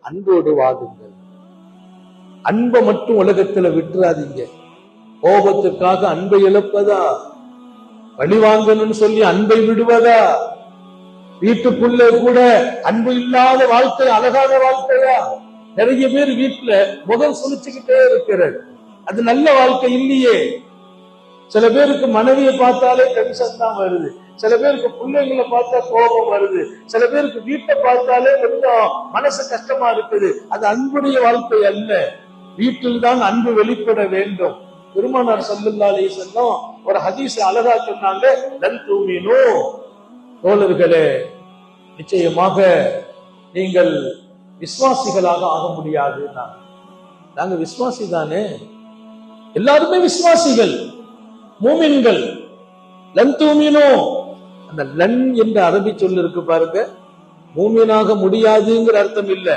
அன்போடு வாழுங்கள். அன்பை மட்டும் உலகத்துல விட்டுறாதீங்க. கோபத்துக்காக அன்பை இழப்பதா, பழிவாங்கணும்னு சொல்லி அன்பை விடுவதா, வீட்டுக்குள்ளே கூட அன்பு இல்லாத வாழ்க்கை அழகான வாழ்க்கையா? நிறைய பேர் வீட்டுல முகம் சுழிச்சுக்கிட்டே இருக்கிறது, அது நல்ல வாழ்க்கை இல்லையே. சில பேருக்கு மனைவியை பார்த்தாலே டென்ஷன் தான் வருது, சில பேருக்கு பிள்ளைங்களை பார்த்தா கோபம் வருது, சில பேருக்கு வீட்டை பார்த்தாலே கொஞ்சம் மனசு கஷ்டமா இருக்குது. அது அன்புடைய வாழ்க்கை அல்ல. வீட்டில் தான் அன்பு வெளிப்பட வேண்டும். பெருமானார் ஸல்லல்லாஹு அலைஹி வஸல்லம் ஒரு ஹதீஸ் அழகா சொன்னாங்க, லன் துமினு, தோழர்களே நிச்சயமாக நீங்கள் விசுவாசிகளாக ஆக முடியாது. நாங்க விசுவாசி தானே, எல்லாருமே விசுவாசிகள், மூமின்கள். லன் துமினு, அந்த லன் என்ற அரபி சொல் இருக்கு பாருங்க, மூமினாக முடியாதுங்கிற அர்த்தம் இல்ல,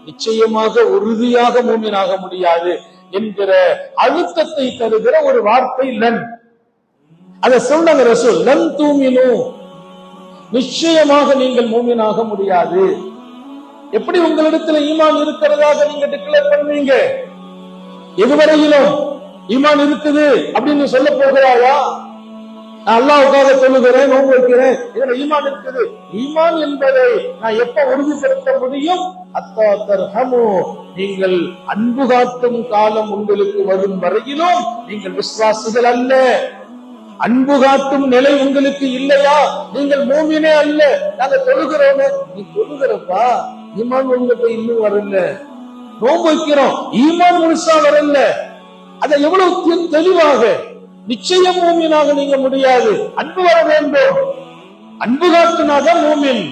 நிச்சயமாக உறுதியாக மூமினாக முடியாது என்கிற அழுத்தத்தை தருகிற ஒரு வார்த்தை லன். அதை சொன்னாங்க ரசூல், லன் துமினு, நிச்சயமாக நீங்கள் மூமினாக முடியாது. எப்படி உங்களிடத்துல ஈமான் இருக்கிறதாக நீங்க டிக்ளேர் பண்ணுவீங்க? எதுவரையிலும் ஈமான் இருக்குது அப்படின்னு சொல்ல போகிறாயா? நான் அல்லாஹ்வுக்காக சொல்லுகிறேன், நோன்பு வைக்கிறேன், இதுல ஈமான் இருக்குது. ஈமான் என்பதை நான் எப்ப உறுதிப்படுத்த முடியும்? அத்தா தர்ஹமு, நீங்கள் அன்பு காட்டும் காலம் உங்களுக்கு வரும் வரையிலும் நீங்கள் விசுவாசிகள் அல்ல. அன்பு காட்டும் நிலை உங்களுக்கு இல்லையா, நீங்கள் மூமினே அல்ல. நாங்க தொழுகிறோமே, நீ தொழுகிறப்பா, ஈமான் உங்ககிட்ட இன்னும் வரல. நோன்பு வைக்கிறோம், ஈமான் முழுசா வரல. அதை எவ்வளவு தெளிவாக, நிச்சயம் மூமினாக நீங்க முடியாது. அன்பு வர வேண்டும், அன்பு காட்டினாதான் மூமின்.